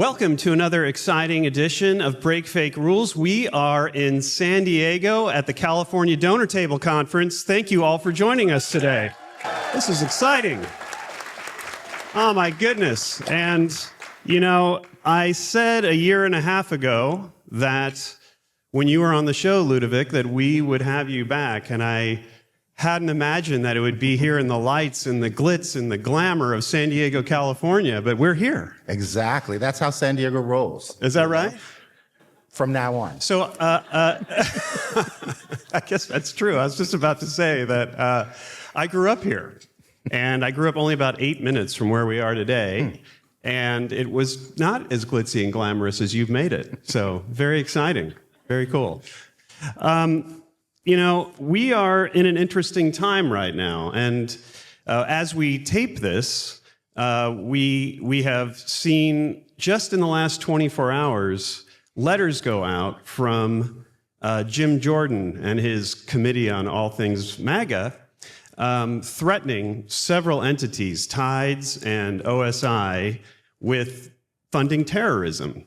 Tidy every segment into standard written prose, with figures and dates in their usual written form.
Welcome to another exciting edition of Break Fake Rules. We are in San Diego at the California Donor Table Conference. Thank you all for joining us today. This is exciting. Oh my goodness. And, you know, I said a year and a half ago that when you were on the show, Ludovic, that we would have you back. And I hadn't imagined that it would be here in the lights and the glitz and the glamour of San Diego, California, but we're here. Exactly. That's how San Diego rolls. Is that right? From now on. So I guess that's true. I was just about to say that I grew up here, and I grew up only about 8 minutes from where we are today, and it was not as glitzy and glamorous as you've made it. So very exciting. Very cool. You know, we are in an interesting time right now, and as we tape this, we have seen just in the last 24 hours letters go out from Jim Jordan and his Committee on All Things MAGA, threatening several entities, Tides and OSI, with funding terrorism.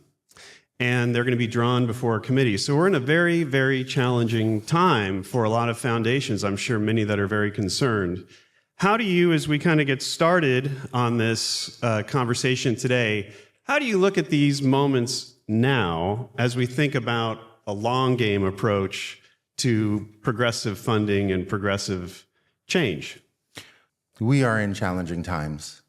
And they're going to be drawn before a committee. So we're in a very, very challenging time for a lot of foundations. I'm sure many that are very concerned. How do you, as we kind of get started on this conversation today, how do you look at these moments now as we think about a long game approach to progressive funding and progressive change? We are in challenging times.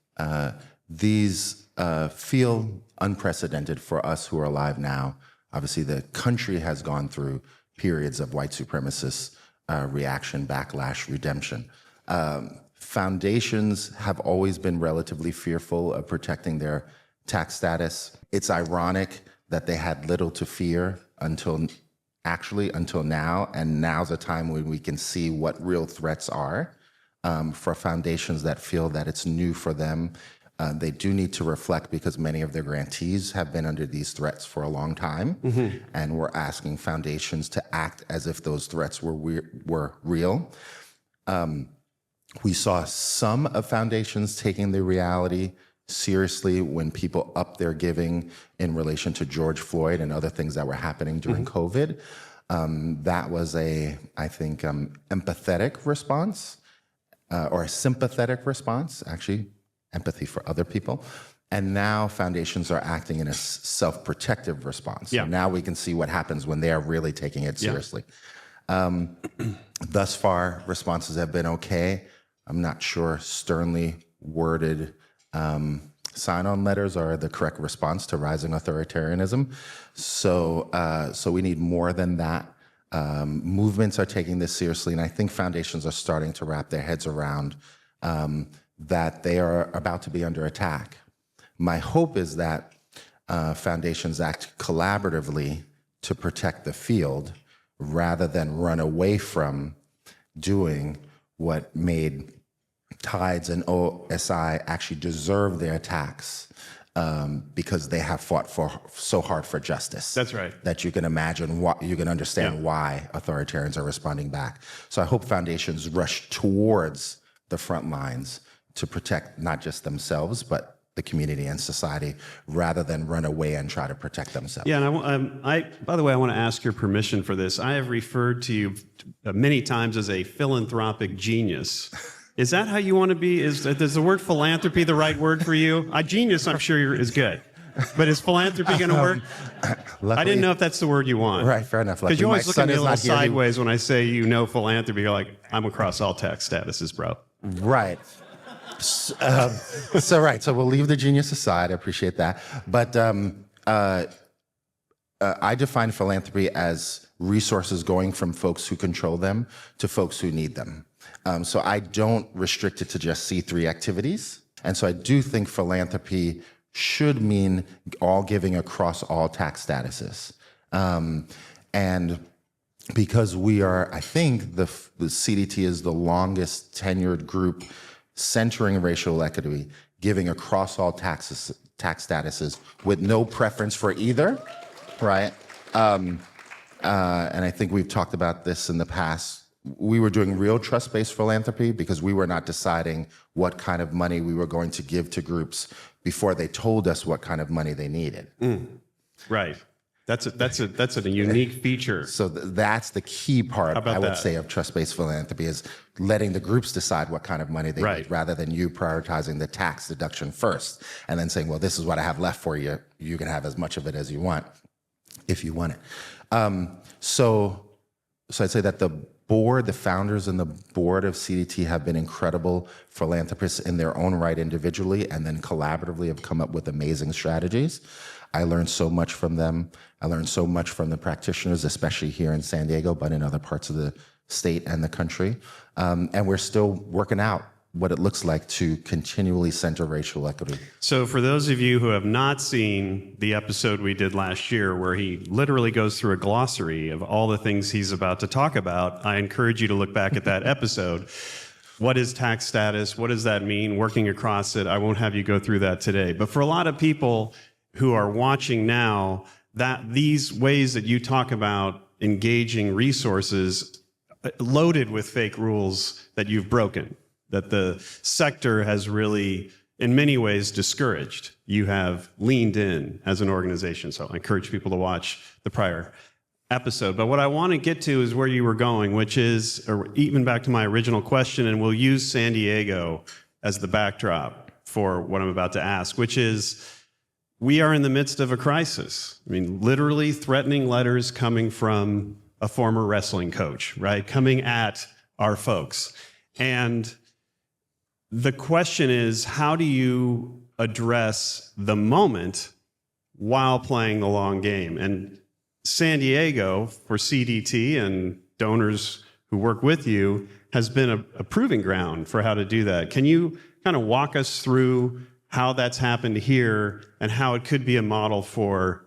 These feel unprecedented for us who are alive now. Obviously, the country has gone through periods of white supremacist reaction, backlash, redemption. Foundations have always been relatively fearful of protecting their tax status. It's ironic that they had little to fear until now, and now's a time when we can see what real threats are for foundations that feel that it's new for them. They do need to reflect because many of their grantees have been under these threats for a long time, and we're asking foundations to act as if those threats were real. We saw some of foundations taking the reality seriously when people upped their giving in relation to George Floyd and other things that were happening during COVID. That was I think, empathetic response, or a sympathetic response, actually. Empathy for other people. And now foundations are acting in a self-protective response. Yeah. So now we can see what happens when they're really taking it seriously. Thus far, responses have been okay. I'm not sure sternly worded sign-on letters are the correct response to rising authoritarianism. So we need more than that. Movements are taking this seriously, and I think foundations are starting to wrap their heads around that they are about to be under attack. My hope is that foundations act collaboratively to protect the field rather than run away from doing what made Tides and OSI actually deserve their attacks because they have fought so hard for justice. That's right. That you can imagine, you can understand why authoritarians are responding back. So I hope foundations rush towards the front lines to protect not just themselves, but the community and society, rather than run away and try to protect themselves. Yeah, and by the way, I want to ask your permission for this. I have referred to you many times as a philanthropic genius. Is that how you want to be? Is the word philanthropy the right word for you? Genius, I'm sure is good. But is philanthropy going to work? Luckily, I didn't know if that's the word you want. Right, fair enough. Because you always look at me a little sideways when I say you know philanthropy. You're like, I'm across all tax statuses, bro. Right. So we'll leave the genius aside. I appreciate that. But I define philanthropy as resources going from folks who control them to folks who need them. So I don't restrict it to just C3 activities. And so I do think philanthropy should mean all giving across all tax statuses. And because we are, I think the CDT is the longest tenured group centering racial equity, giving across all tax statuses with no preference for either, right? And I think we've talked about this in the past. We were doing real trust-based philanthropy because we were not deciding what kind of money we were going to give to groups before they told us what kind of money they needed. Right. That's a unique feature. So that's the key part, How about I would that? say, of trust-based philanthropy is letting the groups decide what kind of money they Right. need, rather than you prioritizing the tax deduction first and then saying, well, this is what I have left for you. You can have as much of it as you want, if you want it. So I'd say that the board, the founders and the board of CDT have been incredible philanthropists in their own right individually, and then collaboratively have come up with amazing strategies. I learned so much from them. I learned so much from the practitioners, especially here in San Diego, but in other parts of the state and the country. And we're still working out what it looks like to continually center racial equity. So for those of you who have not seen the episode we did last year where he literally goes through a glossary of all the things he's about to talk about, I encourage you to look back at that episode. What is tax status? What does that mean? Working across it. I won't have you go through that today. But for a lot of people who are watching now, that these ways that you talk about engaging resources loaded with fake rules that you've broken, that the sector has really, in many ways, discouraged. You have leaned in as an organization. So I encourage people to watch the prior episode. But what I want to get to is where you were going, which is, or even back to my original question, and we'll use San Diego as the backdrop for what I'm about to ask, which is, we are in the midst of a crisis. I mean, literally threatening letters coming from a former wrestling coach, right? Coming at our folks. And the question is, how do you address the moment while playing the long game? And San Diego, for CDT and donors who work with you, has been a proving ground for how to do that. Can you kind of walk us through how that's happened here and how it could be a model for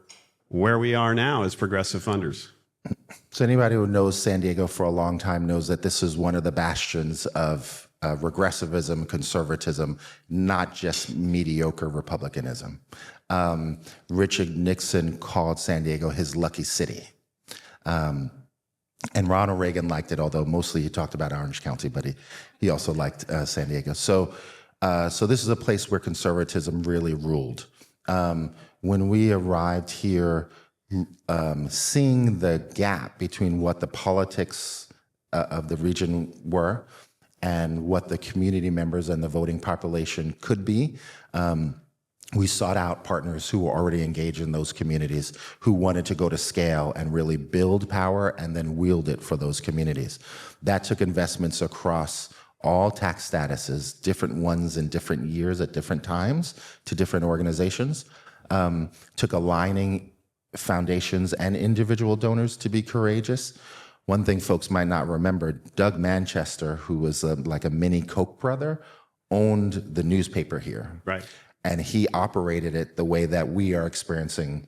where we are now as progressive funders? So anybody who knows San Diego for a long time knows that this is one of the bastions of regressivism, conservatism, not just mediocre republicanism. Richard Nixon called San Diego his lucky city. And Ronald Reagan liked it, although mostly he talked about Orange County, but he also liked San Diego. So this is a place where conservatism really ruled. When we arrived here, seeing the gap between what the politics of the region were and what the community members and the voting population could be, we sought out partners who were already engaged in those communities, who wanted to go to scale and really build power and then wield it for those communities. That took investments across all tax statuses, different ones in different years at different times to different organizations, took aligning foundations and individual donors to be courageous. One thing folks might not remember, Doug Manchester, who was like a mini Koch brother, owned the newspaper here. Right. And he operated it the way that we are experiencing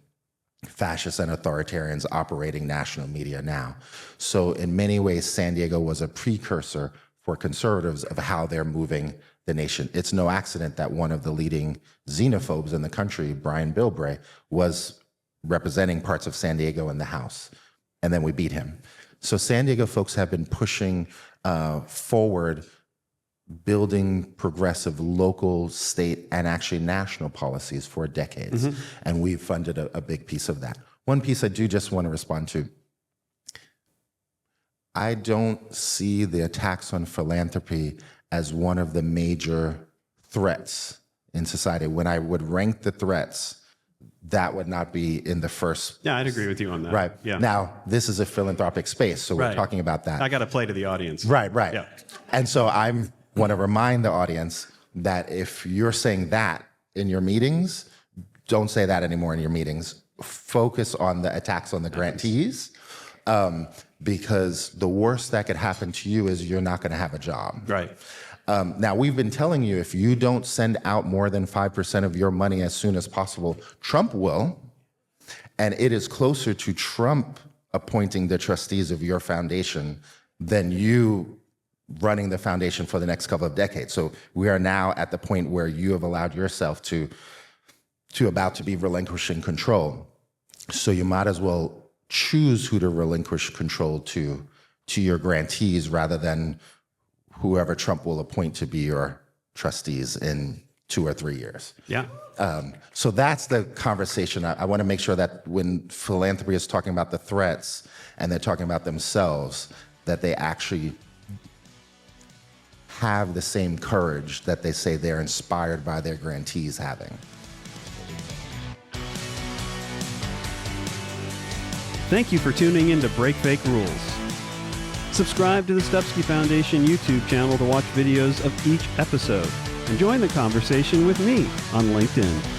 fascists and authoritarians operating national media now. So in many ways, San Diego was a precursor for conservatives of how they're moving the nation. It's no accident that one of the leading xenophobes in the country, Brian Bilbray, was representing parts of San Diego in the House. And then we beat him. So San Diego folks have been pushing forward, building progressive local, state, and actually national policies for decades. Mm-hmm. And we've funded a big piece of that. One piece I do just want to respond to. I don't see the attacks on philanthropy as one of the major threats in society. When I would rank the threats, that would not be in the first. Yeah, I'd agree with you on that. Right. Yeah. Now, this is a philanthropic space, so we're talking about that. I got to play to the audience. Right. Yeah. And so I want to remind the audience that if you're saying that in your meetings, don't say that anymore in your meetings. Focus on the attacks on the grantees, because the worst that could happen to you is you're not going to have a job. Right. Now, we've been telling you, if you don't send out more than 5% of your money as soon as possible, Trump will. And it is closer to Trump appointing the trustees of your foundation than you running the foundation for the next couple of decades. So we are now at the point where you have allowed yourself to about to be relinquishing control. So you might as well choose who to relinquish control to your grantees rather than whoever Trump will appoint to be your trustees in 2 or 3 years. Yeah. So that's the conversation. I want to make sure that when philanthropy is talking about the threats and they're talking about themselves, that they actually have the same courage that they say they're inspired by their grantees having. Thank you for tuning in to Break Fake Rules. Subscribe to the Stupski Foundation YouTube channel to watch videos of each episode and join the conversation with me on LinkedIn.